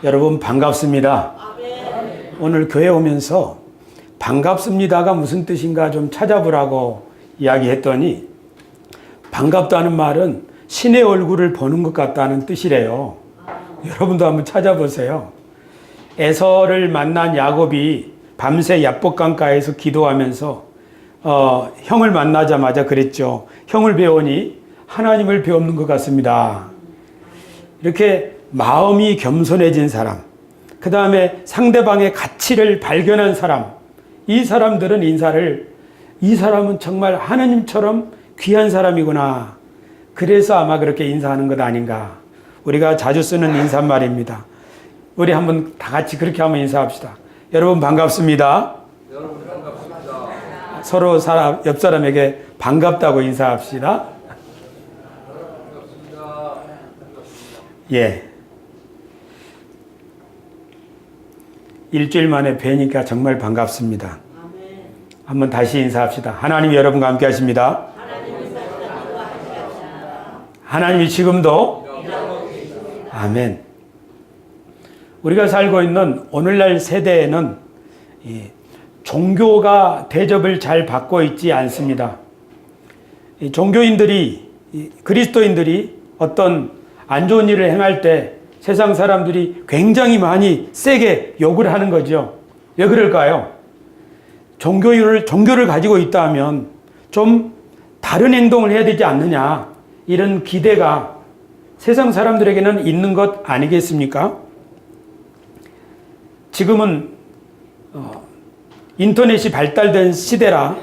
여러분 반갑습니다. 오늘 교회 오면서 반갑습니다가 무슨 뜻인가 좀 찾아보라고 이야기했더니 반갑다는 말은 신의 얼굴을 보는 것 같다는 뜻이래요. 여러분도 한번 찾아보세요. 에서를 만난 야곱이 밤새 야복강가에서 기도하면서 형을 만나자마자 그랬죠. 형을 배우니 하나님을 배우는 것 같습니다. 이렇게 마음이 겸손해진 사람, 그 다음에 상대방의 가치를 발견한 사람, 이 사람들은 이 사람은 정말 하나님처럼 귀한 사람이구나. 그래서 아마 그렇게 인사하는 것 아닌가. 우리가 자주 쓰는 인사말입니다. 우리 한번 다 같이 그렇게 한번 인사합시다. 여러분 반갑습니다. 여러분 반갑습니다. 서로 옆 사람에게 반갑다고 인사합시다. 반갑습니다. 예. 일주일 만에 뵈니까 정말 반갑습니다. 한번 다시 인사합시다. 하나님 여러분과 함께 하십니다. 하나님이 지금도 아멘. 우리가 살고 있는 오늘날 세대에는 종교가 대접을 잘 받고 있지 않습니다. 종교인들이 그리스도인들이 어떤 안 좋은 일을 행할 때 세상 사람들이 굉장히 많이 세게 욕을 하는 거죠. 왜 그럴까요? 종교를 가지고 있다면 좀 다른 행동을 해야 되지 않느냐, 이런 기대가 세상 사람들에게는 있는 것 아니겠습니까? 지금은 인터넷이 발달된 시대라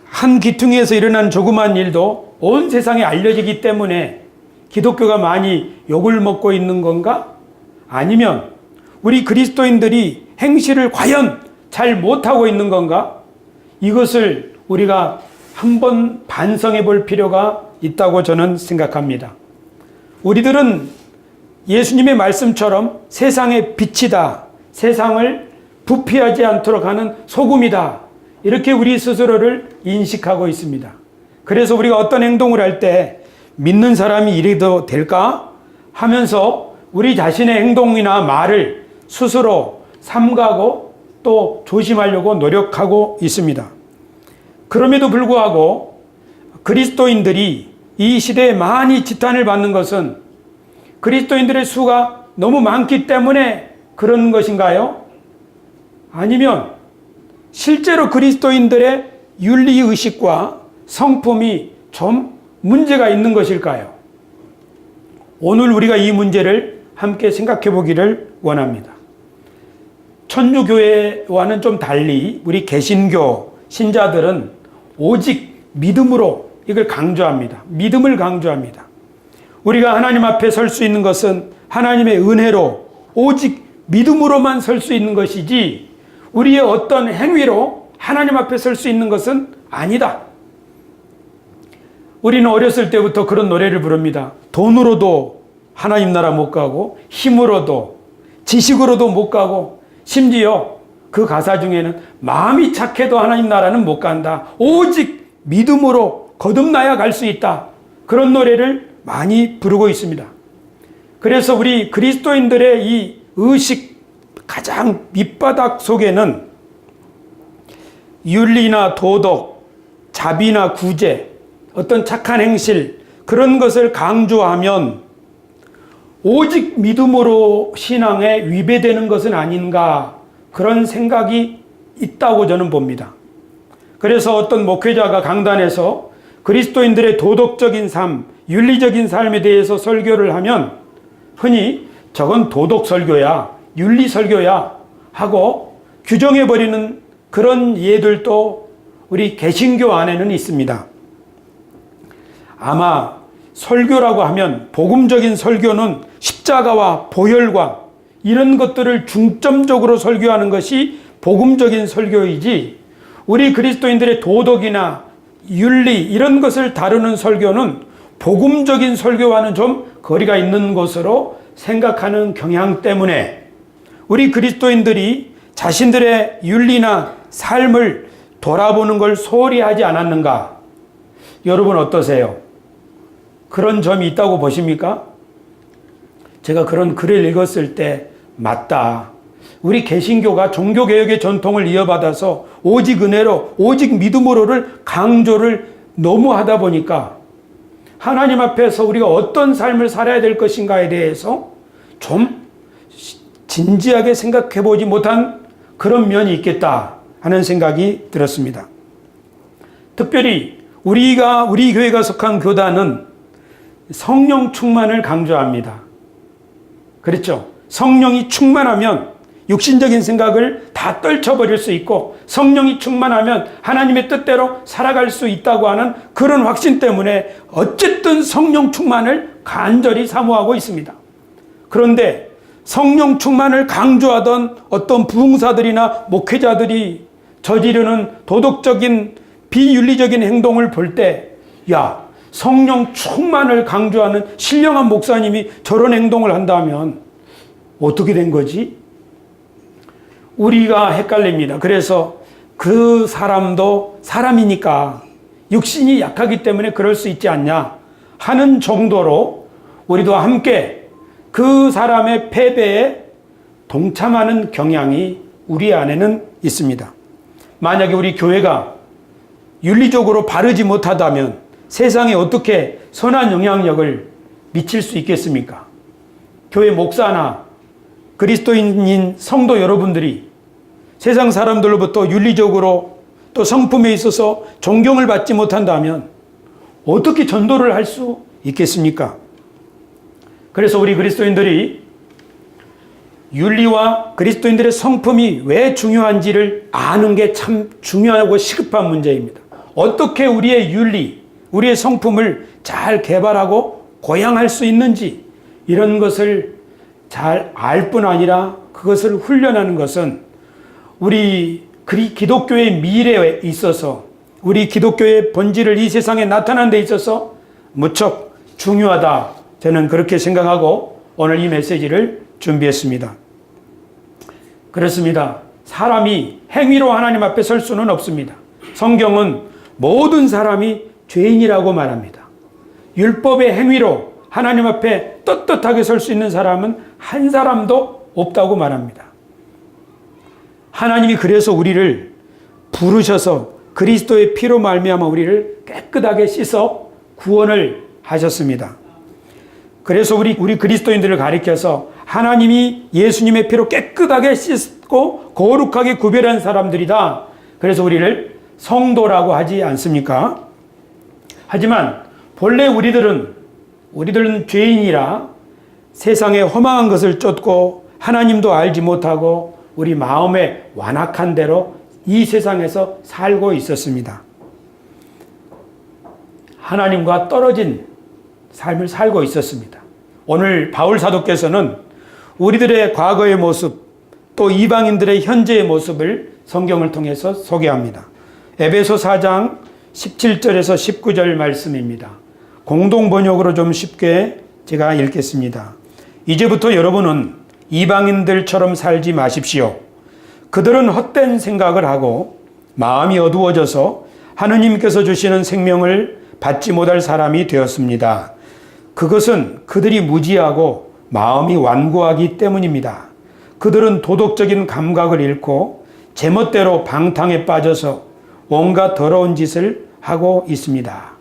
한 귀퉁이에서 일어난 조그만 일도 온 세상에 알려지기 때문에 기독교가 많이 욕을 먹고 있는 건가? 아니면 우리 그리스도인들이 행실을 과연 잘 못하고 있는 건가? 이것을 우리가 한번 반성해 볼 필요가 있다고 저는 생각합니다. 우리들은 예수님의 말씀처럼 세상의 빛이다, 세상을 부패하지 않도록 하는 소금이다, 이렇게 우리 스스로를 인식하고 있습니다. 그래서 우리가 어떤 행동을 할 때 믿는 사람이 이래도 될까 하면서 우리 자신의 행동이나 말을 스스로 삼가고 또 조심하려고 노력하고 있습니다. 그럼에도 불구하고 그리스도인들이 이 시대에 많이 지탄을 받는 것은 그리스도인들의 수가 너무 많기 때문에 그런 것인가요? 아니면 실제로 그리스도인들의 윤리의식과 성품이 좀 문제가 있는 것일까요? 오늘 우리가 이 문제를 함께 생각해 보기를 원합니다. 천주교회와는 좀 달리 우리 개신교 신자들은 오직 믿음으로 이걸 강조합니다. 믿음을 강조합니다. 우리가 하나님 앞에 설 수 있는 것은 하나님의 은혜로 오직 믿음으로만 설 수 있는 것이지 우리의 어떤 행위로 하나님 앞에 설 수 있는 것은 아니다. 우리는 어렸을 때부터 그런 노래를 부릅니다. 돈으로도 하나님 나라 못 가고 힘으로도 지식으로도 못 가고 심지어 그 가사 중에는 마음이 착해도 하나님 나라는 못 간다. 오직 믿음으로 거듭나야 갈 수 있다. 그런 노래를 많이 부르고 있습니다. 그래서 우리 그리스도인들의 이 의식 가장 밑바닥 속에는 윤리나 도덕, 자비나 구제, 어떤 착한 행실, 그런 것을 강조하면 오직 믿음으로 신앙에 위배되는 것은 아닌가, 그런 생각이 있다고 저는 봅니다. 그래서 어떤 목회자가 강단에서 그리스도인들의 도덕적인 삶, 윤리적인 삶에 대해서 설교를 하면 흔히 저건 도덕 설교야, 윤리 설교야 하고 규정해버리는 그런 예들도 우리 개신교 안에는 있습니다. 아마 설교라고 하면 복음적인 설교는 십자가와 보혈과 이런 것들을 중점적으로 설교하는 것이 복음적인 설교이지, 우리 그리스도인들의 도덕이나 윤리 이런 것을 다루는 설교는 복음적인 설교와는 좀 거리가 있는 것으로 생각하는 경향 때문에 우리 그리스도인들이 자신들의 윤리나 삶을 돌아보는 걸 소홀히 하지 않았는가? 여러분 어떠세요? 그런 점이 있다고 보십니까? 제가 그런 글을 읽었을 때 맞다. 우리 개신교가 종교개혁의 전통을 이어받아서 오직 은혜로 오직 믿음으로를 강조를 너무 하다 보니까 하나님 앞에서 우리가 어떤 삶을 살아야 될 것인가에 대해서 좀 진지하게 생각해 보지 못한 그런 면이 있겠다 하는 생각이 들었습니다. 특별히 우리 교회가 속한 교단은 성령 충만을 강조합니다. 그렇죠? 성령이 충만하면 육신적인 생각을 다 떨쳐버릴 수 있고 성령이 충만하면 하나님의 뜻대로 살아갈 수 있다고 하는 그런 확신 때문에 어쨌든 성령 충만을 간절히 사모하고 있습니다. 그런데 성령 충만을 강조하던 어떤 부흥사들이나 목회자들이 저지르는 도덕적인 비윤리적인 행동을 볼 때, 야, 성령 충만을 강조하는 신령한 목사님이 저런 행동을 한다면 어떻게 된 거지? 우리가 헷갈립니다. 그래서 그 사람도 사람이니까 육신이 약하기 때문에 그럴 수 있지 않냐 하는 정도로 우리도 함께 그 사람의 패배에 동참하는 경향이 우리 안에는 있습니다. 만약에 우리 교회가 윤리적으로 바르지 못하다면 세상에 어떻게 선한 영향력을 미칠 수 있겠습니까? 교회 목사나 그리스도인인 성도 여러분들이 세상 사람들로부터 윤리적으로 또 성품에 있어서 존경을 받지 못한다면 어떻게 전도를 할 수 있겠습니까? 그래서 우리 그리스도인들이 윤리와 그리스도인들의 성품이 왜 중요한지를 아는 게 참 중요하고 시급한 문제입니다. 어떻게 우리의 윤리, 우리의 성품을 잘 개발하고 고양할 수 있는지 이런 것을 잘 알 뿐 아니라 그것을 훈련하는 것은 우리 기독교의 미래에 있어서 우리 기독교의 본질을 이 세상에 나타내는 데 있어서 무척 중요하다. 저는 그렇게 생각하고 오늘 이 메시지를 준비했습니다. 그렇습니다. 사람이 행위로 하나님 앞에 설 수는 없습니다. 성경은 모든 사람이 죄인이라고 말합니다. 율법의 행위로 하나님 앞에 떳떳하게 설 수 있는 사람은 한 사람도 없다고 말합니다. 하나님이 그래서 우리를 부르셔서 그리스도의 피로 말미암아 우리를 깨끗하게 씻어 구원을 하셨습니다. 그래서 우리 그리스도인들을 가리켜서 하나님이 예수님의 피로 깨끗하게 씻고 거룩하게 구별한 사람들이다. 그래서 우리를 성도라고 하지 않습니까? 하지만 본래 우리들은 죄인이라 세상에 허망한 것을 쫓고 하나님도 알지 못하고 우리 마음에 완악한 대로 이 세상에서 살고 있었습니다. 하나님과 떨어진 삶을 살고 있었습니다. 오늘 바울 사도께서는 우리들의 과거의 모습 또 이방인들의 현재의 모습을 성경을 통해서 소개합니다. 에베소 4장 17절에서 19절 말씀입니다. 공동 번역으로 좀 쉽게 제가 읽겠습니다. 이제부터 여러분은 이방인들처럼 살지 마십시오. 그들은 헛된 생각을 하고 마음이 어두워져서 하느님께서 주시는 생명을 받지 못할 사람이 되었습니다. 그것은 그들이 무지하고 마음이 완고하기 때문입니다. 그들은 도덕적인 감각을 잃고 제멋대로 방탕에 빠져서 온갖 더러운 짓을 하고 있습니다.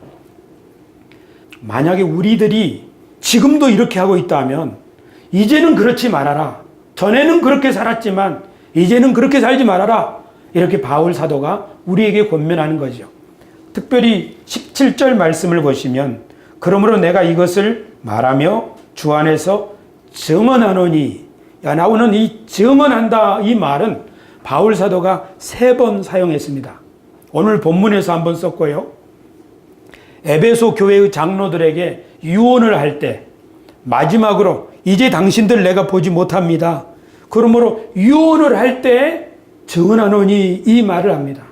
만약에 우리들이 지금도 이렇게 하고 있다면 이제는 그렇지 말아라. 전에는 그렇게 살았지만 이제는 그렇게 살지 말아라. 이렇게 바울 사도가 우리에게 권면하는 거죠. 특별히 17절 말씀을 보시면 그러므로 내가 이것을 말하며 주 안에서 증언하노니, 나오는 이 증언한다 이 말은 바울 사도가 3번 사용했습니다. 오늘 본문에서 한번 썼고요. 에베소 교회의 장로들에게 유언을 할 때 마지막으로 이제 당신들 내가 보지 못합니다. 그러므로 유언을 할 때 증언하노니 이 말을 합니다.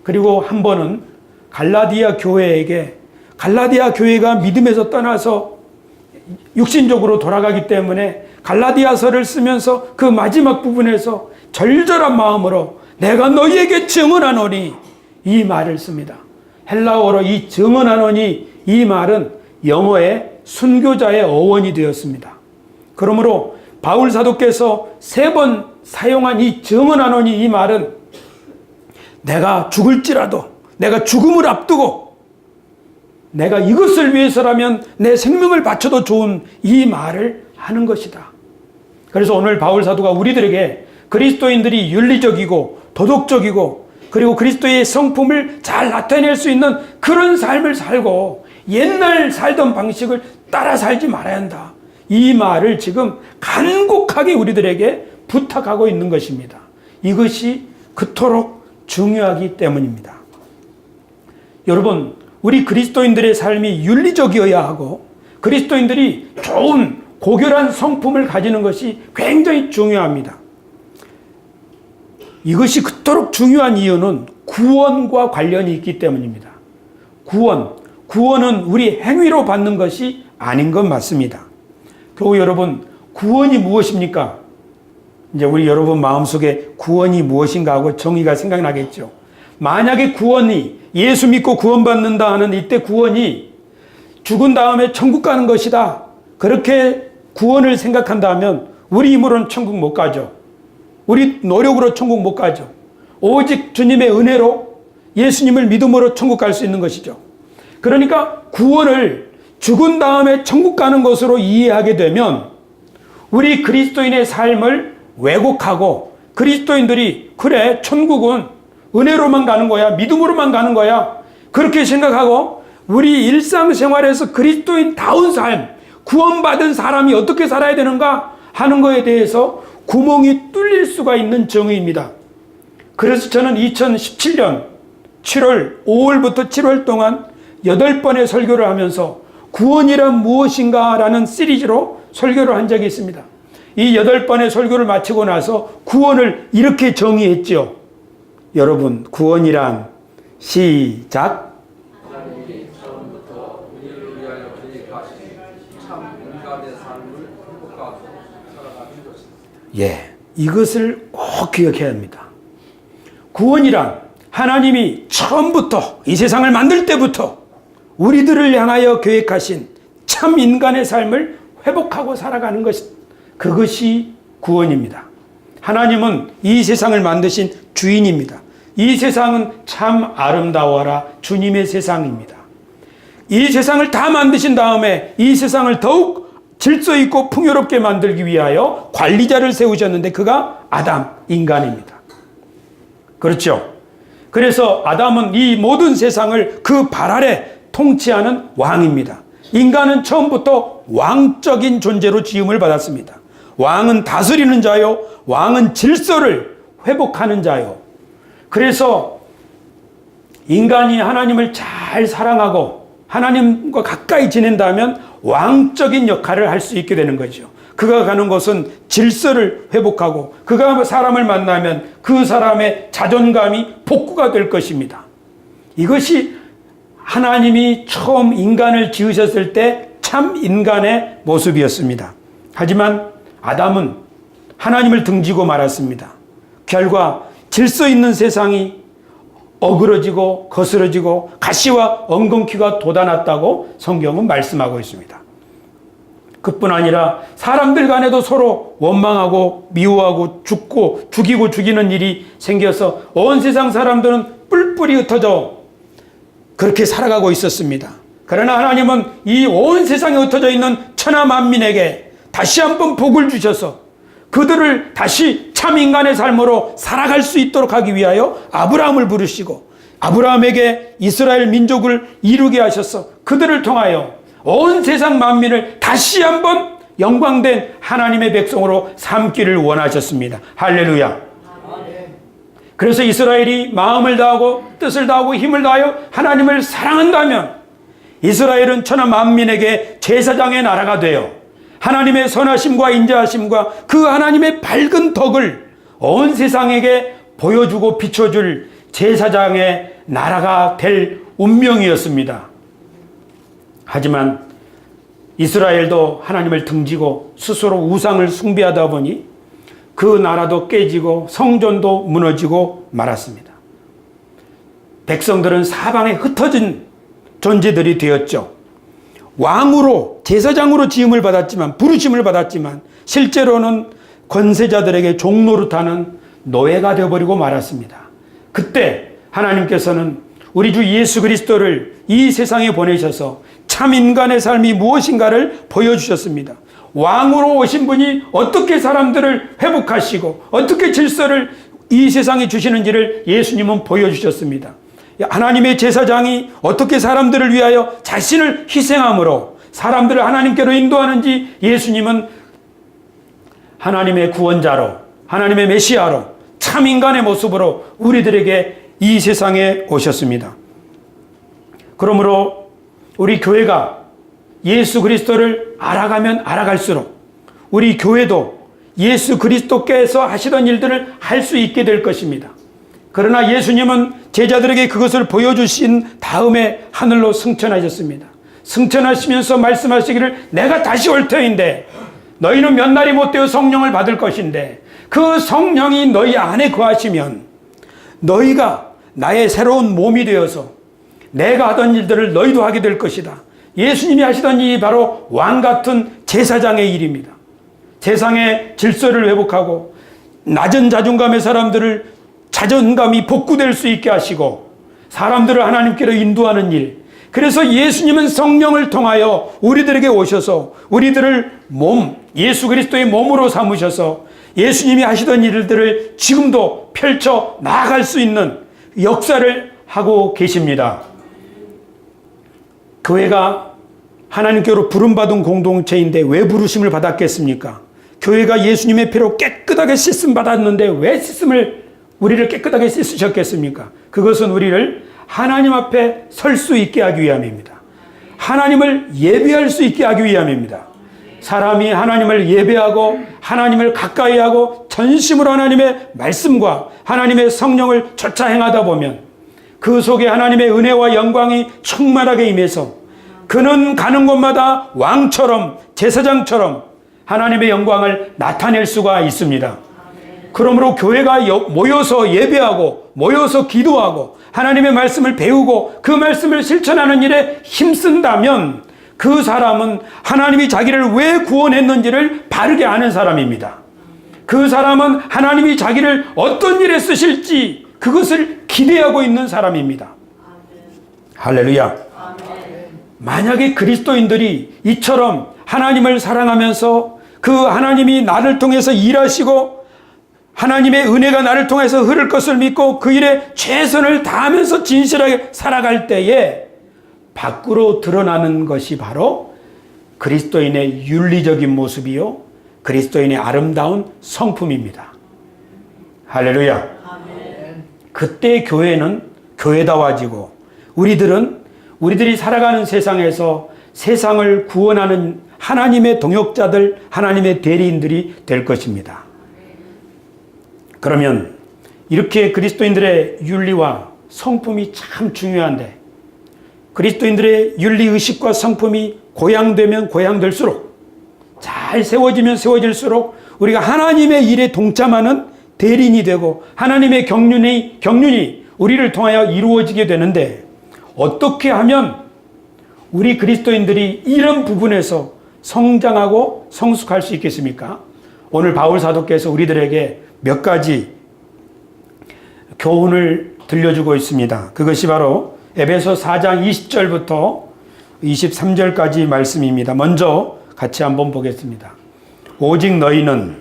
그리고 한 번은 갈라디아 교회에게 갈라디아 교회가 믿음에서 떠나서 육신적으로 돌아가기 때문에 갈라디아서를 쓰면서 그 마지막 부분에서 절절한 마음으로 내가 너희에게 증언하노니 이 말을 씁니다. 헬라어로 이 증언하노니 이 말은 영어의 순교자의 어원이 되었습니다. 그러므로 바울 사도께서 3번 사용한 이 정언하노니 이 말은 내가 죽을지라도 내가 죽음을 앞두고 내가 이것을 위해서라면 내 생명을 바쳐도 좋은 이 말을 하는 것이다. 그래서 오늘 바울 사도가 우리들에게 그리스도인들이 윤리적이고 도덕적이고 그리고 그리스도의 성품을 잘 나타낼 수 있는 그런 삶을 살고 옛날 살던 방식을 따라 살지 말아야 한다. 이 말을 지금 간곡하게 우리들에게 부탁하고 있는 것입니다. 이것이 그토록 중요하기 때문입니다. 여러분, 우리 그리스도인들의 삶이 윤리적이어야 하고 그리스도인들이 좋은 고결한 성품을 가지는 것이 굉장히 중요합니다. 이것이 그토록 중요한 이유는 구원과 관련이 있기 때문입니다. 구원은 우리 행위로 받는 것이 아닌 건 맞습니다. 교우 여러분, 구원이 무엇입니까? 이제 우리 여러분 마음속에 구원이 무엇인가 하고 정의가 생각나겠죠. 만약에 구원이 예수 믿고 구원받는다 하는 이때 구원이 죽은 다음에 천국 가는 것이다. 그렇게 구원을 생각한다면 우리 힘으로는 천국 못 가죠. 우리 노력으로 천국 못 가죠. 오직 주님의 은혜로 예수님을 믿음으로 천국 갈 수 있는 것이죠. 그러니까 구원을 죽은 다음에 천국 가는 것으로 이해하게 되면 우리 그리스도인의 삶을 왜곡하고 그리스도인들이 그래 천국은 은혜로만 가는 거야, 믿음으로만 가는 거야, 그렇게 생각하고 우리 일상생활에서 그리스도인다운 삶, 구원받은 사람이 어떻게 살아야 되는가 하는 거에 대해서 구멍이 뚫릴 수가 있는 정의입니다. 그래서 저는 2017년 7월 5월부터 7월 동안 8번의 설교를 하면서 구원이란 무엇인가 라는 시리즈로 설교를 한 적이 있습니다. 이 8번의 설교를 마치고 나서 구원을 이렇게 정의했죠. 여러분, 구원이란 시작. 하나님이 처음부터 우리를 위하여 계획하신 참 인간의 삶을 행복하고 살아가는 것입니다. 예, 이것을 꼭 기억해야 합니다. 구원이란 하나님이 처음부터 이 세상을 만들 때부터 우리들을 향하여 계획하신 참 인간의 삶을 회복하고 살아가는 것, 그것이 구원입니다. 하나님은 이 세상을 만드신 주인입니다. 이 세상은 참 아름다워라 주님의 세상입니다. 이 세상을 다 만드신 다음에 이 세상을 더욱 질서 있고 풍요롭게 만들기 위하여 관리자를 세우셨는데 그가 아담, 인간입니다. 그렇죠? 그래서 아담은 이 모든 세상을 그 발 아래 통치하는 왕입니다. 인간은 처음부터 왕적인 존재로 지음을 받았습니다. 왕은 다스리는 자요, 왕은 질서를 회복하는 자요. 그래서 인간이 하나님을 잘 사랑하고 하나님과 가까이 지낸다면 왕적인 역할을 할 수 있게 되는 거죠. 그가 가는 곳은 질서를 회복하고 그가 사람을 만나면 그 사람의 자존감이 복구가 될 것입니다. 이것이 하나님이 처음 인간을 지으셨을 때 참 인간의 모습이었습니다. 하지만 아담은 하나님을 등지고 말았습니다. 결과 질서 있는 세상이 어그러지고 거스러지고 가시와 엉겅퀴가 돋아났다고 성경은 말씀하고 있습니다. 그뿐 아니라 사람들 간에도 서로 원망하고 미워하고 죽이고 죽이는 일이 생겨서 온 세상 사람들은 뿔뿔이 흩어져 그렇게 살아가고 있었습니다. 그러나 하나님은 이 온 세상에 흩어져 있는 천하 만민에게 다시 한번 복을 주셔서 그들을 다시 참 인간의 삶으로 살아갈 수 있도록 하기 위하여 아브라함을 부르시고 아브라함에게 이스라엘 민족을 이루게 하셔서 그들을 통하여 온 세상 만민을 다시 한번 영광된 하나님의 백성으로 삼기를 원하셨습니다. 할렐루야. 그래서 이스라엘이 마음을 다하고 뜻을 다하고 힘을 다하여 하나님을 사랑한다면 이스라엘은 천하 만민에게 제사장의 나라가 되어 하나님의 선하심과 인자하심과 그 하나님의 밝은 덕을 온 세상에게 보여주고 비춰줄 제사장의 나라가 될 운명이었습니다. 하지만 이스라엘도 하나님을 등지고 스스로 우상을 숭배하다 보니 그 나라도 깨지고 성전도 무너지고 말았습니다. 백성들은 사방에 흩어진 존재들이 되었죠. 왕으로 제사장으로 지음을 받았지만 부르심을 받았지만 실제로는 권세자들에게 종노릇하는 노예가 되어버리고 말았습니다. 그때 하나님께서는 우리 주 예수 그리스도를 이 세상에 보내셔서 참 인간의 삶이 무엇인가를 보여주셨습니다. 왕으로 오신 분이 어떻게 사람들을 회복하시고 어떻게 질서를 이 세상에 주시는지를 예수님은 보여주셨습니다. 하나님의 제사장이 어떻게 사람들을 위하여 자신을 희생함으로 사람들을 하나님께로 인도하는지 예수님은 하나님의 구원자로, 하나님의 메시아로, 참 인간의 모습으로 우리들에게 이 세상에 오셨습니다. 그러므로 우리 교회가 예수 그리스도를 알아가면 알아갈수록 우리 교회도 예수 그리스도께서 하시던 일들을 할 수 있게 될 것입니다. 그러나 예수님은 제자들에게 그것을 보여주신 다음에 하늘로 승천하셨습니다. 승천하시면서 말씀하시기를 내가 다시 올 터인데 너희는 몇 날이 못 되어 성령을 받을 것인데 그 성령이 너희 안에 거하시면 너희가 나의 새로운 몸이 되어서 내가 하던 일들을 너희도 하게 될 것이다. 예수님이 하시던 일이 바로 왕같은 제사장의 일입니다. 세상의 질서를 회복하고 낮은 자존감의 사람들을 자존감이 복구될 수 있게 하시고 사람들을 하나님께로 인도하는 일. 그래서 예수님은 성령을 통하여 우리들에게 오셔서 우리들을 예수 그리스도의 몸으로 삼으셔서 예수님이 하시던 일들을 지금도 펼쳐 나아갈 수 있는 역사를 하고 계십니다. 교회가 하나님께로 부름받은 공동체인데 왜 부르심을 받았겠습니까? 교회가 예수님의 피로 깨끗하게 씻음 받았는데 왜 우리를 깨끗하게 씻으셨겠습니까? 그것은 우리를 하나님 앞에 설 수 있게 하기 위함입니다. 하나님을 예배할 수 있게 하기 위함입니다. 사람이 하나님을 예배하고 하나님을 가까이 하고 전심으로 하나님의 말씀과 하나님의 성령을 쫓아 행하다 보면 그 속에 하나님의 은혜와 영광이 충만하게 임해서 그는 가는 곳마다 왕처럼 제사장처럼 하나님의 영광을 나타낼 수가 있습니다. 그러므로 교회가 모여서 예배하고 모여서 기도하고 하나님의 말씀을 배우고 그 말씀을 실천하는 일에 힘쓴다면 그 사람은 하나님이 자기를 왜 구원했는지를 바르게 아는 사람입니다. 그 사람은 하나님이 자기를 어떤 일에 쓰실지 그것을 기대하고 있는 사람입니다. 할렐루야. 만약에 그리스도인들이 이처럼 하나님을 사랑하면서 그 하나님이 나를 통해서 일하시고 하나님의 은혜가 나를 통해서 흐를 것을 믿고 그 일에 최선을 다하면서 진실하게 살아갈 때에 밖으로 드러나는 것이 바로 그리스도인의 윤리적인 모습이요 그리스도인의 아름다운 성품입니다. 할렐루야. 그때 교회는 교회다워지고 우리들이 살아가는 세상에서 세상을 구원하는 하나님의 동역자들, 하나님의 대리인들이 될 것입니다. 그러면 이렇게 그리스도인들의 윤리와 성품이 참 중요한데 그리스도인들의 윤리의식과 성품이 고양되면 고양될수록 잘 세워지면 세워질수록 우리가 하나님의 일에 동참하는 대리인이 되고 하나님의 경륜이 우리를 통하여 이루어지게 되는데 어떻게 하면 우리 그리스도인들이 이런 부분에서 성장하고 성숙할 수 있겠습니까? 오늘 바울 사도께서 우리들에게 몇 가지 교훈을 들려주고 있습니다. 그것이 바로 에베소 4장 20절부터 23절까지 말씀입니다. 먼저 같이 한번 보겠습니다. 오직 너희는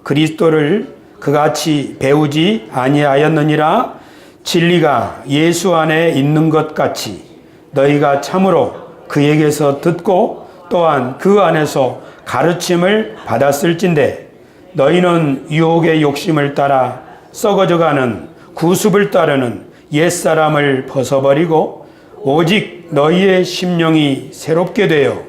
그리스도를 그같이 배우지 아니하였느니라. 진리가 예수 안에 있는 것 같이 너희가 참으로 그에게서 듣고 또한 그 안에서 가르침을 받았을진데 너희는 유혹의 욕심을 따라 썩어져가는 구습을 따르는 옛사람을 벗어버리고 오직 너희의 심령이 새롭게 되어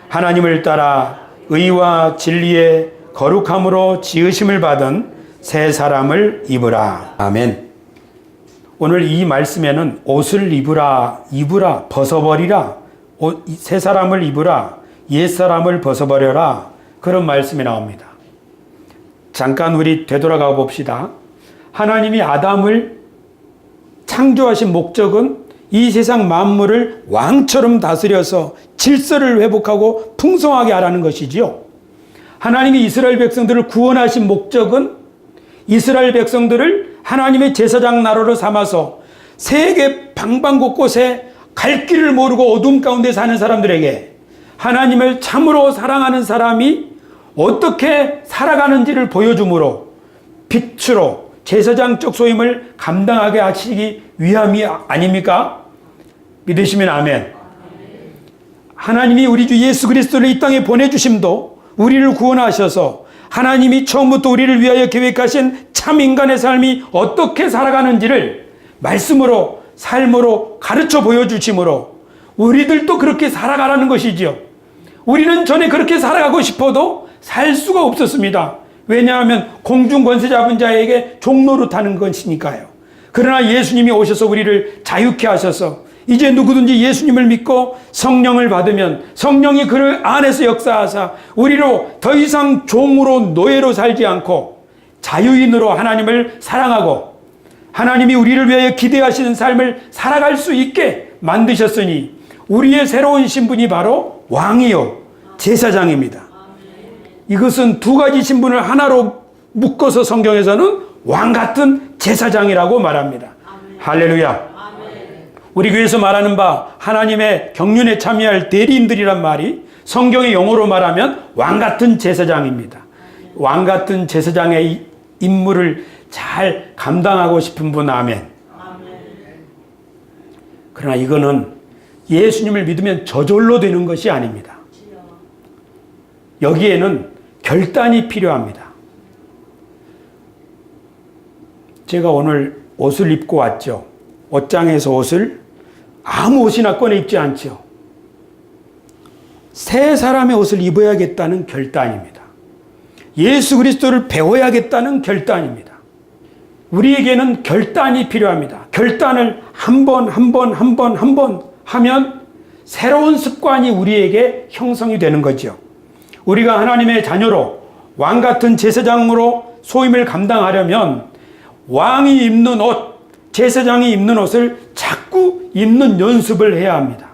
하나님을 따라 의와 진리의 거룩함으로 지으심을 받은 새 사람을 입으라. 아멘. 오늘 이 말씀에는 옷을 입으라, 벗어버리라, 새 사람을 입으라, 옛 사람을 벗어버려라 그런 말씀이 나옵니다. 잠깐 우리 되돌아가 봅시다. 하나님이 아담을 창조하신 목적은 이 세상 만물을 왕처럼 다스려서 질서를 회복하고 풍성하게 하라는 것이지요. 하나님이 이스라엘 백성들을 구원하신 목적은 이스라엘 백성들을 하나님의 제사장 나라로 삼아서 세계 방방곳곳에 갈 길을 모르고 어둠 가운데 사는 사람들에게 하나님을 참으로 사랑하는 사람이 어떻게 살아가는지를 보여주므로 빛으로 제사장적 소임을 감당하게 하시기 위함이 아닙니까? 믿으시면 아멘. 하나님이 우리 주 예수 그리스도를 이 땅에 보내주심도 우리를 구원하셔서 하나님이 처음부터 우리를 위하여 계획하신 참 인간의 삶이 어떻게 살아가는지를 말씀으로 삶으로 가르쳐 보여주심으로 우리들도 그렇게 살아가라는 것이지요. 우리는 전에 그렇게 살아가고 싶어도 살 수가 없었습니다. 왜냐하면 공중 권세 잡은 자에게 종노릇하는 것이니까요. 그러나 예수님이 오셔서 우리를 자유케 하셔서 이제 누구든지 예수님을 믿고 성령을 받으면 성령이 그를 안에서 역사하사 우리로 더 이상 종으로 노예로 살지 않고 자유인으로 하나님을 사랑하고 하나님이 우리를 위하여 기대하시는 삶을 살아갈 수 있게 만드셨으니 우리의 새로운 신분이 바로 왕이요 제사장입니다. 이것은 두 가지 신분을 하나로 묶어서 성경에서는 왕 같은 제사장이라고 말합니다. 할렐루야. 우리 교회에서 말하는 바 하나님의 경륜에 참여할 대리인들이란 말이 성경의 용어로 말하면 왕 같은 제사장입니다. 왕 같은 제사장의 임무를 잘 감당하고 싶은 분 아멘. 그러나 이거는 예수님을 믿으면 저절로 되는 것이 아닙니다. 여기에는 결단이 필요합니다. 제가 오늘 옷을 입고 왔죠. 옷장에서 옷을 아무 옷이나 꺼내 입지 않죠. 새 사람의 옷을 입어야겠다는 결단입니다. 예수 그리스도를 배워야겠다는 결단입니다. 우리에게는 결단이 필요합니다. 결단을 한 번 하면 새로운 습관이 우리에게 형성이 되는 거죠. 우리가 하나님의 자녀로 왕 같은 제사장으로 소임을 감당하려면 왕이 입는 옷, 제사장이 입는 옷을 자꾸 입는 연습을 해야 합니다.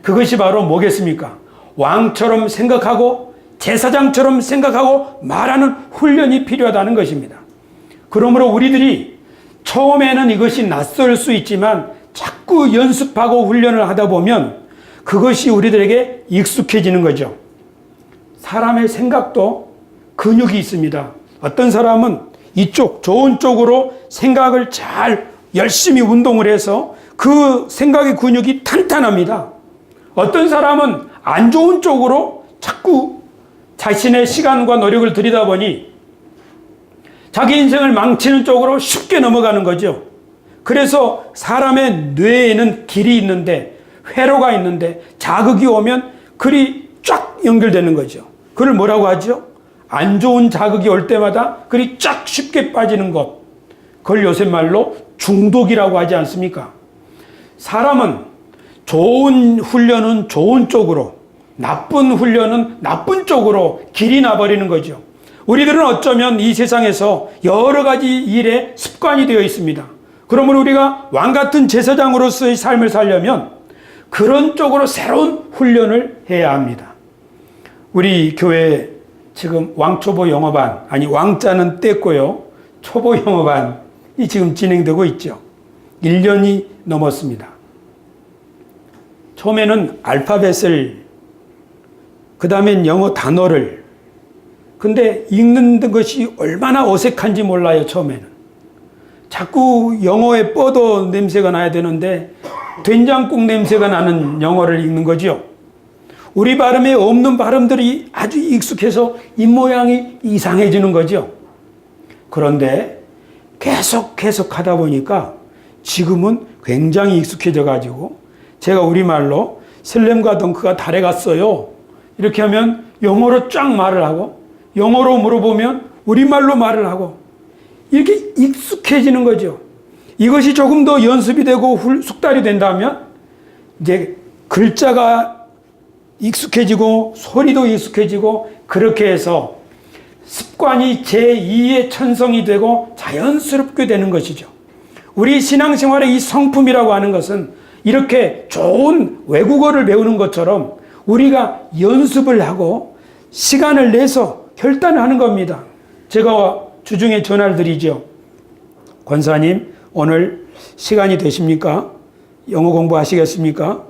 그것이 바로 뭐겠습니까? 왕처럼 생각하고 제사장처럼 생각하고 말하는 훈련이 필요하다는 것입니다. 그러므로 우리들이 처음에는 이것이 낯설 수 있지만 자꾸 연습하고 훈련을 하다 보면 그것이 우리들에게 익숙해지는 거죠. 사람의 생각도 근육이 있습니다. 어떤 사람은 이쪽 좋은 쪽으로 생각을 잘 열심히 운동을 해서 그 생각의 근육이 탄탄합니다. 어떤 사람은 안 좋은 쪽으로 자꾸 자신의 시간과 노력을 들이다 보니 자기 인생을 망치는 쪽으로 쉽게 넘어가는 거죠. 그래서 사람의 뇌에는 길이 있는데 회로가 있는데 자극이 오면 글이 쫙 연결되는 거죠. 그걸 뭐라고 하죠? 안 좋은 자극이 올 때마다 글이 쫙 쉽게 빠지는 것. 그걸 요새 말로 중독이라고 하지 않습니까? 사람은 좋은 훈련은 좋은 쪽으로, 나쁜 훈련은 나쁜 쪽으로 길이 나버리는 거죠. 우리들은 어쩌면 이 세상에서 여러 가지 일에 습관이 되어 있습니다. 그러므로 우리가 왕 같은 제사장으로서의 삶을 살려면 그런 쪽으로 새로운 훈련을 해야 합니다. 우리 교회 지금 왕초보 영어반, 아니 왕자는 뗐고요. 초보 영어반이 지금 진행되고 있죠. 1년이 넘었습니다. 처음에는 알파벳을, 그 다음엔 영어 단어를, 근데 읽는 것이 얼마나 어색한지 몰라요, 처음에는. 자꾸 영어에 뻗어 냄새가 나야 되는데 된장국 냄새가 나는 영어를 읽는 거죠. 우리 발음에 없는 발음들이 아주 익숙해서 입모양이 이상해지는 거죠. 그런데 계속 하다 보니까 지금은 굉장히 익숙해져 가지고 제가 우리말로 슬램과 덩크가 달에 갔어요. 이렇게 하면 영어로 쫙 말을 하고 영어로 물어보면 우리말로 말을 하고 이렇게 익숙해지는 거죠. 이것이 조금 더 연습이 되고 숙달이 된다면 이제 글자가 익숙해지고 소리도 익숙해지고 그렇게 해서 습관이 제2의 천성이 되고 자연스럽게 되는 것이죠. 우리 신앙생활의 이 성품이라고 하는 것은 이렇게 좋은 외국어를 배우는 것처럼 우리가 연습을 하고 시간을 내서 결단을 하는 겁니다. 제가 주중에 전화를 드리죠. 권사님, 오늘 시간이 되십니까? 영어 공부하시겠습니까?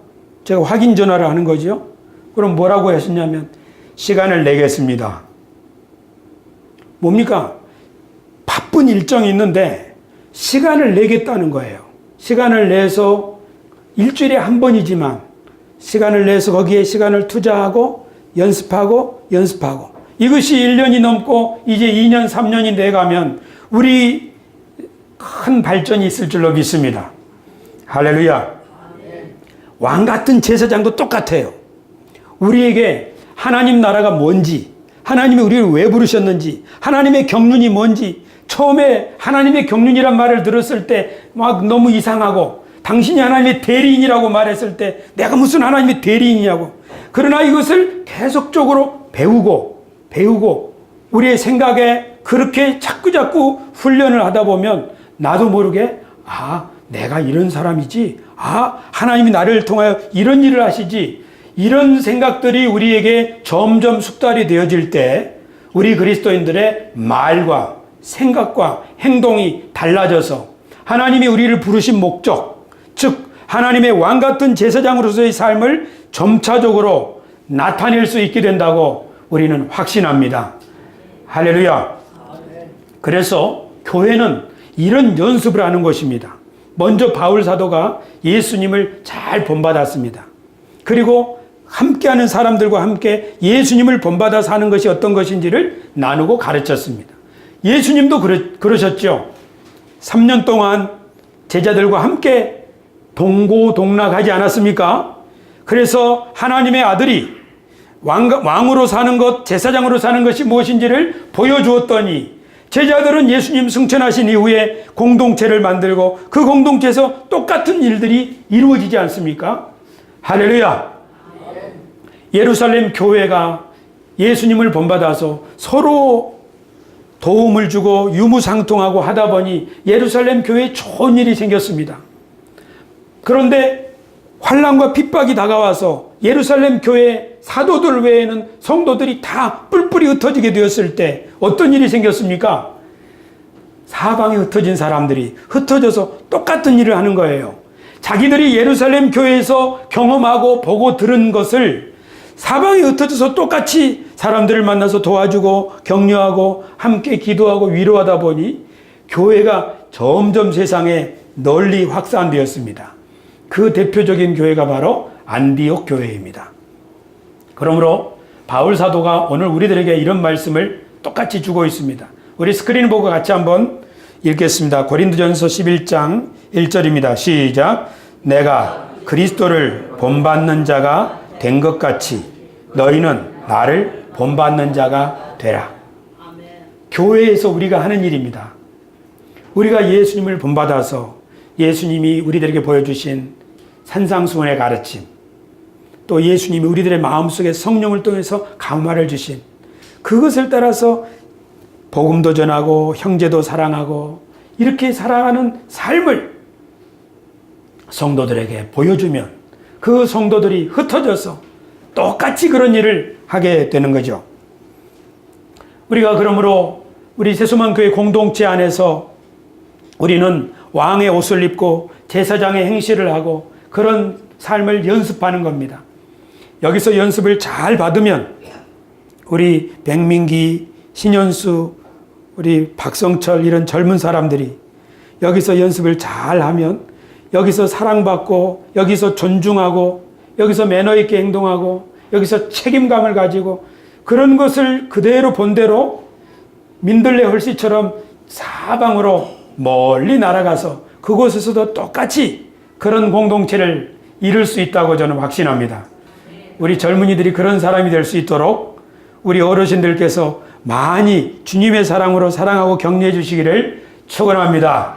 제가 확인 전화를 하는 거죠. 그럼 뭐라고 하셨냐면 시간을 내겠습니다. 뭡니까? 바쁜 일정이 있는데 시간을 내겠다는 거예요. 시간을 내서 일주일에 한 번이지만 시간을 내서 거기에 시간을 투자하고 연습하고 이것이 1년이 넘고 이제 2년, 3년이 돼가면 우리 큰 발전이 있을 줄로 믿습니다. 할렐루야. 왕 같은 제사장도 똑같아요. 우리에게 하나님 나라가 뭔지, 하나님이 우리를 왜 부르셨는지, 하나님의 경륜이 뭔지, 처음에 하나님의 경륜이란 말을 들었을 때 막 너무 이상하고, 당신이 하나님의 대리인이라고 말했을 때 내가 무슨 하나님의 대리인이냐고. 그러나 이것을 계속적으로 배우고 우리의 생각에 그렇게 자꾸 훈련을 하다 보면 나도 모르게 내가 이런 사람이지, 하나님이 나를 통하여 이런 일을 하시지, 이런 생각들이 우리에게 점점 숙달이 되어질 때 우리 그리스도인들의 말과 생각과 행동이 달라져서 하나님이 우리를 부르신 목적, 즉 하나님의 왕 같은 제사장으로서의 삶을 점차적으로 나타낼 수 있게 된다고 우리는 확신합니다. 할렐루야. 그래서 교회는 이런 연습을 하는 것입니다. 먼저 바울 사도가 예수님을 잘 본받았습니다. 그리고 함께하는 사람들과 함께 예수님을 본받아 사는 것이 어떤 것인지를 나누고 가르쳤습니다. 예수님도 그러셨죠. 3년 동안 제자들과 함께 동고동락하지 않았습니까? 그래서 하나님의 아들이 왕으로 사는 것, 제사장으로 사는 것이 무엇인지를 보여주었더니 제자들은 예수님 승천하신 이후에 공동체를 만들고 그 공동체에서 똑같은 일들이 이루어지지 않습니까? 할렐루야. 예루살렘 교회가 예수님을 본받아서 서로 도움을 주고 유무상통하고 하다 보니 예루살렘 교회에 좋은 일이 생겼습니다. 그런데 환난과 핍박이 다가와서 예루살렘 교회 사도들 외에는 성도들이 다 뿔뿔이 흩어지게 되었을 때 어떤 일이 생겼습니까? 사방에 흩어진 사람들이 흩어져서 똑같은 일을 하는 거예요. 자기들이 예루살렘 교회에서 경험하고 보고 들은 것을 사방에 흩어져서 똑같이 사람들을 만나서 도와주고 격려하고 함께 기도하고 위로하다 보니 교회가 점점 세상에 널리 확산되었습니다. 그 대표적인 교회가 바로 안디옥 교회입니다. 그러므로 바울 사도가 오늘 우리들에게 이런 말씀을 똑같이 주고 있습니다. 우리 스크린 보고 같이 한번 읽겠습니다. 고린도전서 11장 1절입니다. 시작. 내가 그리스도를 본받는 자가 된 것 같이 너희는 나를 본받는 자가 되라. 아멘. 교회에서 우리가 하는 일입니다. 우리가 예수님을 본받아서 예수님이 우리들에게 보여주신 산상수훈의 가르침, 또 예수님이 우리들의 마음속에 성령을 통해서 감화를 주신 그것을 따라서 복음도 전하고 형제도 사랑하고 이렇게 살아가는 삶을 성도들에게 보여주면 그 성도들이 흩어져서 똑같이 그런 일을 하게 되는 거죠. 우리가 그러므로 우리 세수만교회 공동체 안에서 우리는 왕의 옷을 입고 제사장의 행실을 하고 그런 삶을 연습하는 겁니다. 여기서 연습을 잘 받으면 우리 백민기, 신현수, 우리 박성철 이런 젊은 사람들이 여기서 연습을 잘 하면 여기서 사랑받고 여기서 존중하고 여기서 매너 있게 행동하고 여기서 책임감을 가지고 그런 것을 그대로 본대로 민들레 헐씨처럼 사방으로 멀리 날아가서 그곳에서도 똑같이 그런 공동체를 이룰 수 있다고 저는 확신합니다. 우리 젊은이들이 그런 사람이 될 수 있도록 우리 어르신들께서 많이 주님의 사랑으로 사랑하고 격려해 주시기를 축원합니다.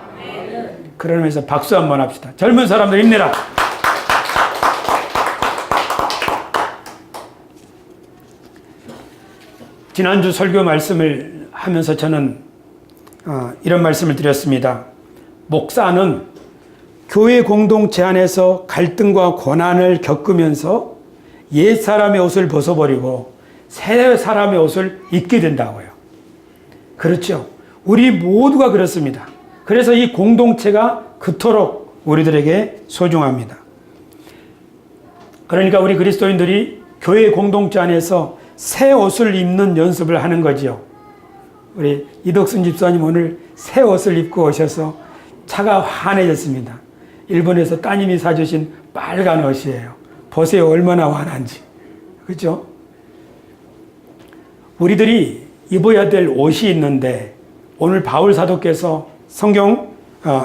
그러면서 박수 한번 합시다. 젊은 사람들 힘내라. 지난주 설교 말씀을 하면서 저는 이런 말씀을 드렸습니다. 목사는 교회 공동체 안에서 갈등과 고난을 겪으면서 옛 사람의 옷을 벗어버리고 새 사람의 옷을 입게 된다고요. 그렇죠. 우리 모두가 그렇습니다. 그래서 이 공동체가 그토록 우리들에게 소중합니다. 그러니까 우리 그리스도인들이 교회 공동체 안에서 새 옷을 입는 연습을 하는 거지요. 우리 이덕순 집사님 오늘 새 옷을 입고 오셔서 차가 환해졌습니다. 일본에서 따님이 사주신 빨간 옷이에요. 보세요, 얼마나 환한지. 그렇죠? 우리들이 입어야 될 옷이 있는데 오늘 바울 사도께서 성경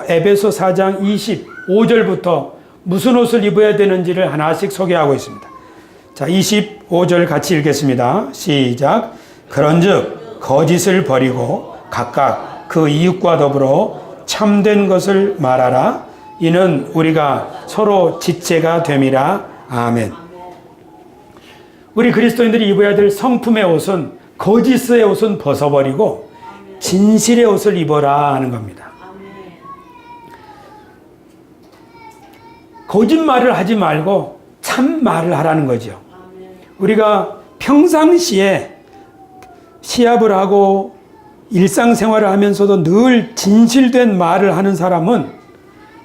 에베소 4장 25절부터 무슨 옷을 입어야 되는지를 하나씩 소개하고 있습니다. 자, 25절 같이 읽겠습니다. 시작. 그런즉 거짓을 버리고 각각 그 이웃과 더불어 참된 것을 말하라. 이는 우리가 서로 지체가 됨이라. 아멘. 우리 그리스도인들이 입어야 될 성품의 옷은 거짓의 옷은 벗어버리고 진실의 옷을 입어라 하는 겁니다. 거짓말을 하지 말고 참말을 하라는 거죠. 우리가 평상시에 시합을 하고 일상생활을 하면서도 늘 진실된 말을 하는 사람은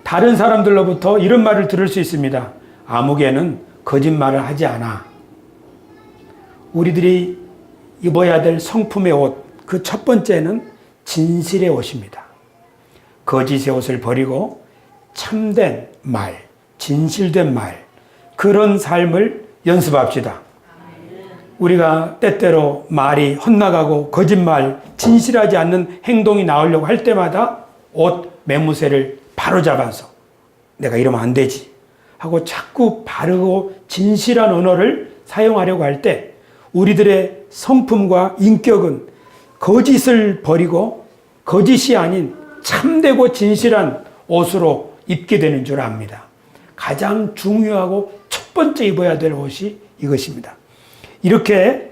다른 사람들로부터 이런 말을 들을 수 있습니다. 아무개는 거짓말을 하지 않아. 우리들이 입어야 될 성품의 옷, 그 첫 번째는 진실의 옷입니다. 거짓의 옷을 버리고 참된 말, 진실된 말, 그런 삶을 연습합시다. 우리가 때때로 말이 헛나가고 거짓말, 진실하지 않는 행동이 나오려고 할 때마다 옷 매무새를 바로잡아서 내가 이러면 안 되지 하고 자꾸 바르고 진실한 언어를 사용하려고 할 때 우리들의 성품과 인격은 거짓을 버리고 거짓이 아닌 참되고 진실한 옷으로 입게 되는 줄 압니다. 가장 중요하고 첫 번째 입어야 될 옷이 이것입니다. 이렇게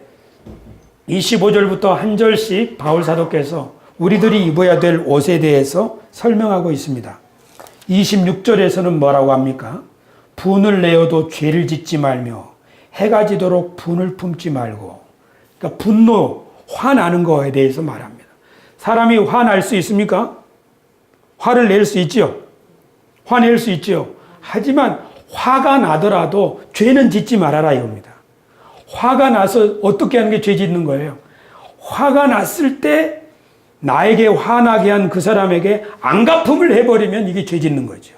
25절부터 한 절씩 바울 사도께서 우리들이 입어야 될 옷에 대해서 설명하고 있습니다. 26절에서는 뭐라고 합니까? 분을 내어도 죄를 짓지 말며 해가 지도록 분을 품지 말고. 그러니까 분노, 화나는 거에 대해서 말합니다. 사람이 화날 수 있습니까? 화를 낼 수 있죠. 화낼 수 있죠. 하지만 화가 나더라도 죄는 짓지 말아라 이겁니다. 화가 나서 어떻게 하는 게 죄 짓는 거예요? 화가 났을 때 나에게 화나게 한 그 사람에게 안갚음을 해버리면 이게 죄 짓는 거죠.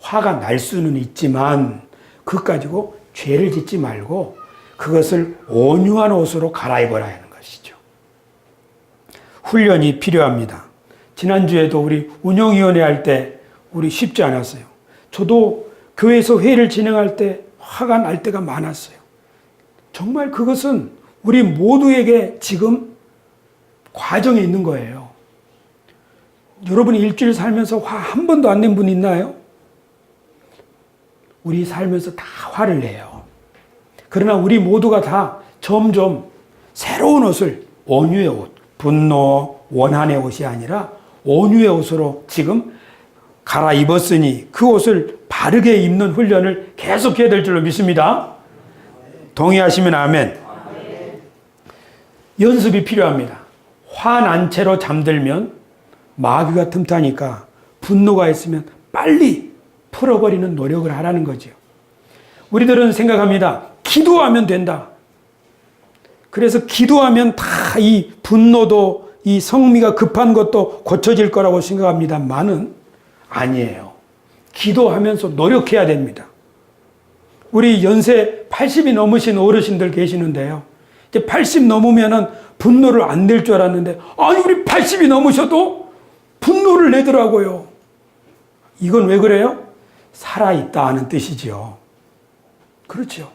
화가 날 수는 있지만 그것 가지고 죄를 짓지 말고 그것을 온유한 옷으로 갈아입어라 하는 것이죠. 훈련이 필요합니다. 지난주에도 우리 운영위원회 할 때 우리 쉽지 않았어요. 저도 교회에서 회의를 진행할 때 화가 날 때가 많았어요. 정말 그것은 우리 모두에게 지금 과정에 있는 거예요. 여러분이 일주일 살면서 화 한 번도 안 낸 분 있나요? 우리 살면서 다 화를 내요. 그러나 우리 모두가 다 점점 새로운 옷을, 온유의 옷, 분노, 원한의 옷이 아니라 온유의 옷으로 지금 갈아입었으니 그 옷을 바르게 입는 훈련을 계속해야 될 줄로 믿습니다. 동의하시면 아멘. 연습이 필요합니다. 화난 채로 잠들면 마귀가 틈타니까 분노가 있으면 빨리 풀어버리는 노력을 하라는 거죠. 우리들은 생각합니다. 기도하면 된다. 그래서 기도하면 다 이 분노도 이 성미가 급한 것도 고쳐질 거라고 생각합니다만은 아니에요. 기도하면서 노력해야 됩니다. 우리 연세 80이 넘으신 어르신들 계시는데요. 이제 80 넘으면은 분노를 안 낼 줄 알았는데, 아니, 우리 80이 넘으셔도 분노를 내더라고요. 이건 왜 그래요? 살아있다는 뜻이죠. 그렇죠.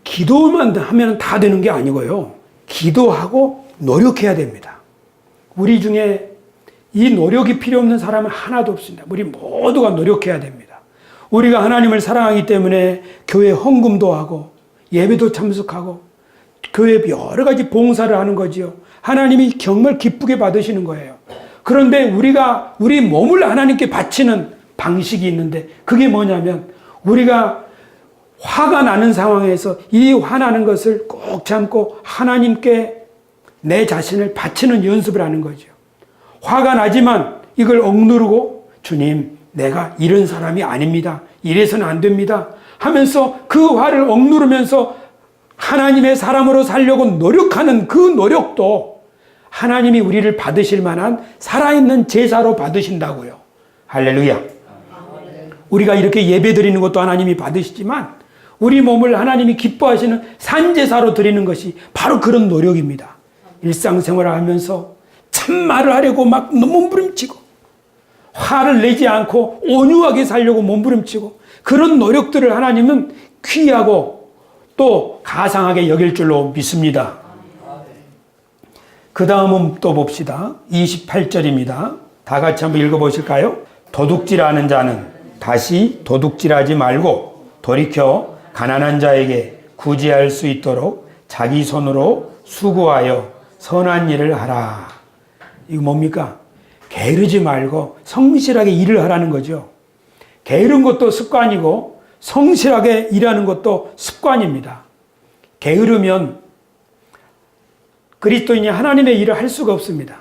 기도만 하면 다 되는 게 아니고요. 기도하고 노력해야 됩니다. 우리 중에 이 노력이 필요 없는 사람은 하나도 없습니다. 우리 모두가 노력해야 됩니다. 우리가 하나님을 사랑하기 때문에 교회 헌금도 하고 예배도 참석하고 교회 여러 가지 봉사를 하는 거지요. 하나님이 정말 기쁘게 받으시는 거예요. 그런데 우리가 우리 몸을 하나님께 바치는 방식이 있는데 그게 뭐냐면 우리가 화가 나는 상황에서 이 화나는 것을 꼭 참고 하나님께 내 자신을 바치는 연습을 하는 거죠. 화가 나지만 이걸 억누르고 주님, 내가 이런 사람이 아닙니다. 이래서는 안 됩니다. 하면서 그 화를 억누르면서 하나님의 사람으로 살려고 노력하는 그 노력도 하나님이 우리를 받으실 만한 살아있는 제사로 받으신다고요. 할렐루야. 우리가 이렇게 예배 드리는 것도 하나님이 받으시지만 우리 몸을 하나님이 기뻐하시는 산제사로 드리는 것이 바로 그런 노력입니다. 일상생활을 하면서 참말을 하려고 막 몸부림치고 화를 내지 않고 온유하게 살려고 몸부림치고 그런 노력들을 하나님은 귀하고 또 가상하게 여길 줄로 믿습니다. 그 다음은 또 봅시다. 28절입니다. 다 같이 한번 읽어보실까요? 도둑질하는 자는 다시 도둑질하지 말고 돌이켜 가난한 자에게 구제할 수 있도록 자기 손으로 수고하여 선한 일을 하라. 이거 뭡니까? 게으르지 말고 성실하게 일을 하라는 거죠. 게으른 것도 습관이고 성실하게 일하는 것도 습관입니다. 게으르면 그리스도인이 하나님의 일을 할 수가 없습니다.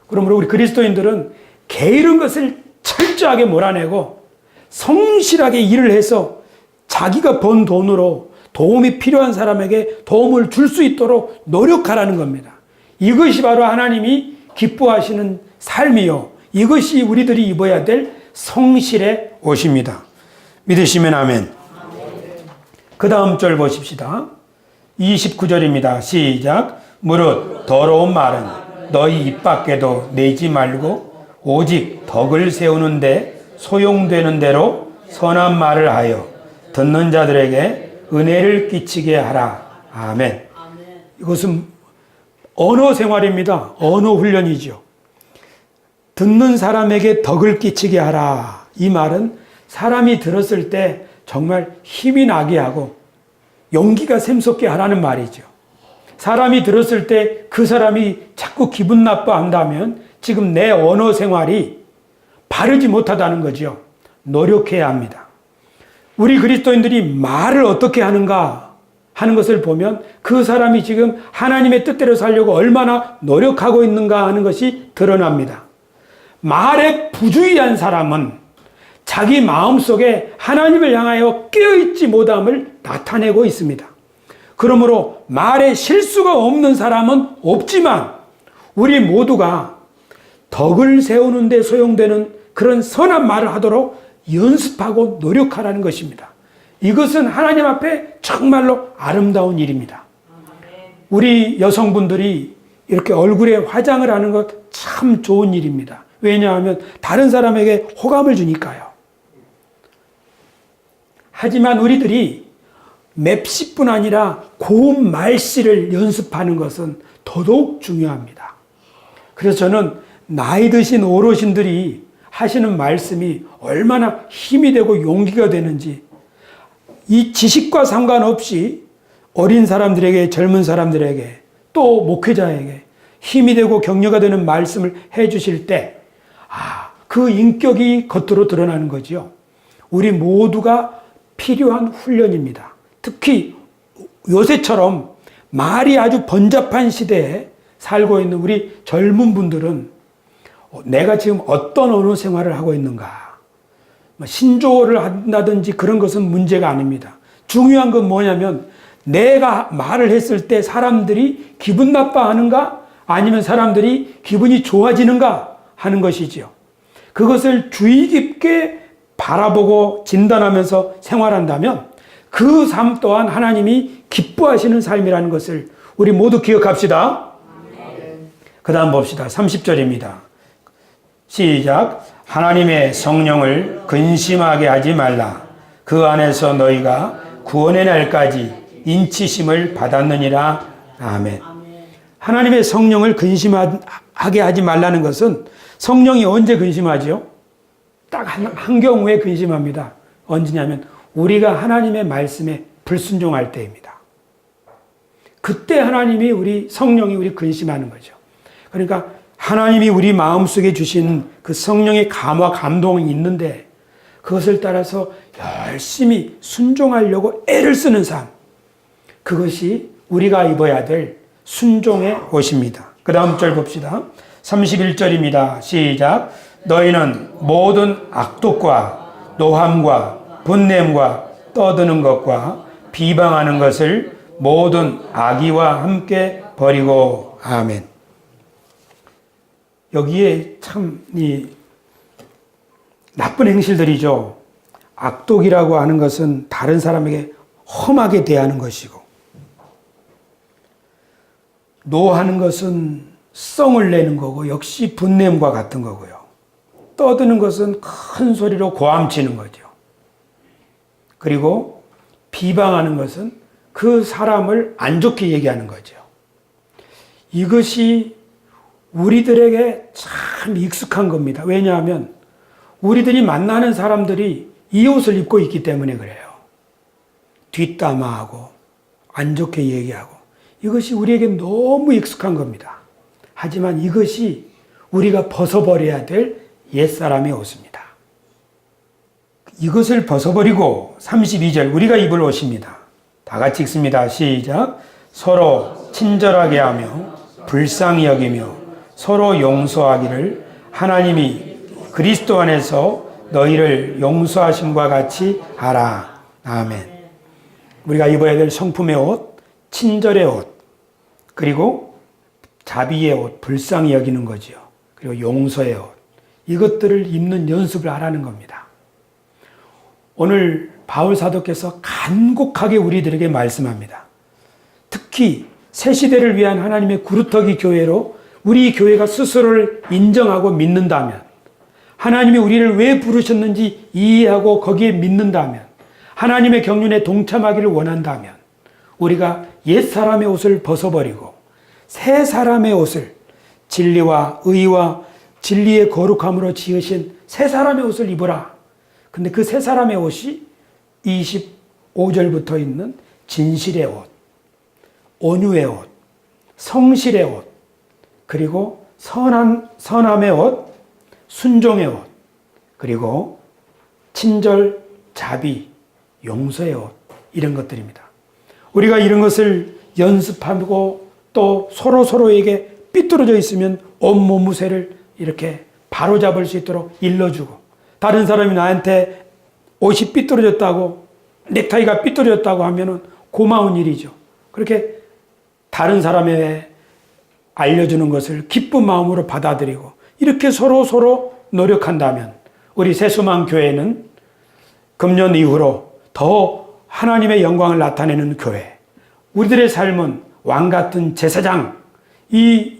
그러므로 우리 그리스도인들은 게으른 것을 철저하게 몰아내고 성실하게 일을 해서 자기가 번 돈으로 도움이 필요한 사람에게 도움을 줄 수 있도록 노력하라는 겁니다. 이것이 바로 하나님이 기뻐하시는 삶이요. 이것이 우리들이 입어야 될 성실의 옷입니다. 믿으시면 아멘. 그 다음 절 보십시다. 29절입니다. 시작. 무릇 더러운 말은 너희 입 밖에도 내지 말고 오직 덕을 세우는데 소용되는 대로 선한 말을 하여 듣는 자들에게 은혜를 끼치게 하라. 아멘. 이것은 언어 생활입니다. 언어 훈련이죠. 듣는 사람에게 덕을 끼치게 하라. 이 말은 사람이 들었을 때 정말 힘이 나게 하고 용기가 샘솟게 하라는 말이죠. 사람이 들었을 때 그 사람이 자꾸 기분 나빠한다면 지금 내 언어 생활이 바르지 못하다는 거죠. 노력해야 합니다. 우리 그리스도인들이 말을 어떻게 하는가 하는 것을 보면 그 사람이 지금 하나님의 뜻대로 살려고 얼마나 노력하고 있는가 하는 것이 드러납니다. 말에 부주의한 사람은 자기 마음속에 하나님을 향하여 깨어있지 못함을 나타내고 있습니다. 그러므로 말에 실수가 없는 사람은 없지만 우리 모두가 덕을 세우는 데 소용되는 그런 선한 말을 하도록 연습하고 노력하라는 것입니다. 이것은 하나님 앞에 정말로 아름다운 일입니다. 우리 여성분들이 이렇게 얼굴에 화장을 하는 것 참 좋은 일입니다. 왜냐하면 다른 사람에게 호감을 주니까요. 하지만 우리들이 맵시뿐 아니라 고운 말씨를 연습하는 것은 더더욱 중요합니다. 그래서 저는 나이 드신 어르신들이 하시는 말씀이 얼마나 힘이 되고 용기가 되는지 이 지식과 상관없이 어린 사람들에게 젊은 사람들에게 또 목회자에게 힘이 되고 격려가 되는 말씀을 해 주실 때 그 인격이 겉으로 드러나는 거죠. 우리 모두가 필요한 훈련입니다. 특히 요새처럼 말이 아주 번잡한 시대에 살고 있는 우리 젊은 분들은 내가 지금 어떤 언어 생활을 하고 있는가, 신조어를 한다든지 그런 것은 문제가 아닙니다. 중요한 건 뭐냐면 내가 말을 했을 때 사람들이 기분 나빠하는가 아니면 사람들이 기분이 좋아지는가 하는 것이지요. 그것을 주의 깊게 바라보고 진단하면서 생활한다면 그 삶 또한 하나님이 기뻐하시는 삶이라는 것을 우리 모두 기억합시다. 그 다음 봅시다. 30절입니다. 시작. 하나님의 성령을 근심하게 하지 말라. 그 안에서 너희가 구원의 날까지 인치심을 받았느니라. 아멘. 하나님의 성령을 근심하게 하지 말라는 것은 성령이 언제 근심하죠? 딱 한 경우에 근심합니다. 언제냐면 우리가 하나님의 말씀에 불순종할 때입니다. 그때 하나님이 성령이 우리 근심하는 거죠. 그러니까 하나님이 우리 마음속에 주신 그 성령의 감화 감동이 있는데 그것을 따라서 열심히 순종하려고 애를 쓰는 삶, 그것이 우리가 입어야 될 순종의 옷입니다. 그 다음 절 봅시다. 31절입니다. 시작. 너희는 모든 악독과 노함과 분냄과 떠드는 것과 비방하는 것을 모든 악의와 함께 버리고. 아멘. 여기에 참 이 나쁜 행실들이죠. 악독이라고 하는 것은 다른 사람에게 험하게 대하는 것이고, 노하는 것은 성을 내는 거고 역시 분냄과 같은 거고요. 떠드는 것은 큰 소리로 고함치는 거죠. 그리고 비방하는 것은 그 사람을 안 좋게 얘기하는 거죠. 이것이 우리들에게 참 익숙한 겁니다. 왜냐하면 우리들이 만나는 사람들이 이 옷을 입고 있기 때문에 그래요. 뒷담화하고 안 좋게 얘기하고 이것이 우리에게 너무 익숙한 겁니다. 하지만 이것이 우리가 벗어버려야 될 옛사람의 옷입니다. 이것을 벗어버리고 32절 우리가 입을 옷입니다. 다 같이 읽습니다. 시작. 서로 친절하게 하며 불쌍히 여기며 서로 용서하기를 하나님이 그리스도 안에서 너희를 용서하심과 같이 하라. 아멘. 우리가 입어야 될 성품의 옷, 친절의 옷, 그리고 자비의 옷, 불쌍히 여기는 거지요. 그리고 용서의 옷. 이것들을 입는 연습을 하라는 겁니다. 오늘 바울 사도께서 간곡하게 우리들에게 말씀합니다. 특히 새 시대를 위한 하나님의 구루터기 교회로 우리 교회가 스스로를 인정하고 믿는다면, 하나님이 우리를 왜 부르셨는지 이해하고 거기에 믿는다면, 하나님의 경륜에 동참하기를 원한다면 우리가 옛사람의 옷을 벗어버리고 새 사람의 옷을, 진리와 의와 진리의 거룩함으로 지으신 새 사람의 옷을 입으라. 근데 그 새 사람의 옷이 25절부터 있는 진실의 옷, 온유의 옷, 성실의 옷, 그리고 선함의 옷, 순종의 옷, 그리고 친절, 자비, 용서의 옷, 이런 것들입니다. 우리가 이런 것을 연습하고 또 서로에게 삐뚤어져 있으면 온몸무새를 이렇게 바로잡을 수 있도록 일러주고, 다른 사람이 나한테 옷이 삐뚤어졌다고, 넥타이가 삐뚤어졌다고 하면은 고마운 일이죠. 그렇게 다른 사람의 알려주는 것을 기쁜 마음으로 받아들이고 이렇게 서로 노력한다면 우리 새수망 교회는 금년 이후로 더 하나님의 영광을 나타내는 교회, 우리들의 삶은 왕같은 제사장, 이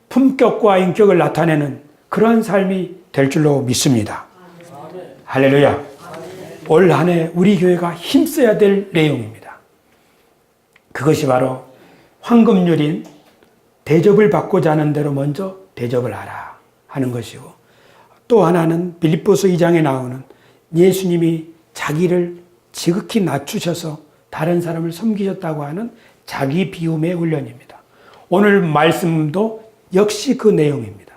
품격과 인격을 나타내는 그런 삶이 될 줄로 믿습니다. 할렐루야. 올 한 해 우리 교회가 힘써야 될 내용입니다. 그것이 바로 황금률인 대접을 받고자 하는 대로 먼저 대접을 하라 하는 것이고, 또 하나는 빌립보서 2장에 나오는 예수님이 자기를 지극히 낮추셔서 다른 사람을 섬기셨다고 하는 자기 비움의 훈련입니다. 오늘 말씀도 역시 그 내용입니다.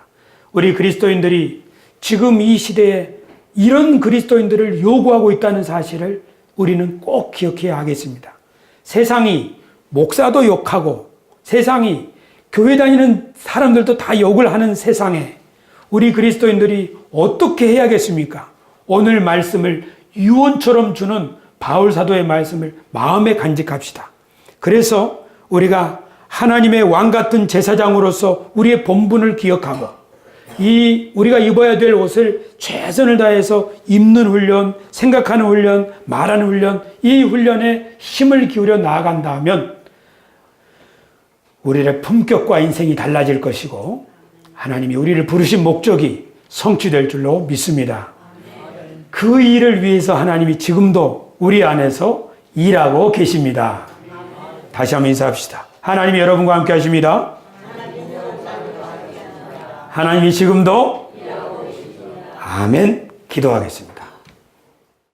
우리 그리스도인들이 지금 이 시대에 이런 그리스도인들을 요구하고 있다는 사실을 우리는 꼭 기억해야 하겠습니다. 세상이 목사도 욕하고 세상이 교회 다니는 사람들도 다 욕을 하는 세상에 우리 그리스도인들이 어떻게 해야겠습니까? 오늘 말씀을 유언처럼 주는 바울 사도의 말씀을 마음에 간직합시다. 그래서 우리가 하나님의 왕 같은 제사장으로서 우리의 본분을 기억하고 우리가 입어야 될 옷을 최선을 다해서 입는 훈련, 생각하는 훈련, 말하는 훈련, 이 훈련에 힘을 기울여 나아간다면 우리의 품격과 인생이 달라질 것이고 하나님이 우리를 부르신 목적이 성취될 줄로 믿습니다. 그 일을 위해서 하나님이 지금도 우리 안에서 일하고 계십니다. 다시 한번 인사합시다. 하나님이 여러분과 함께 하십니다. 하나님이 지금도 아멘. 기도하겠습니다.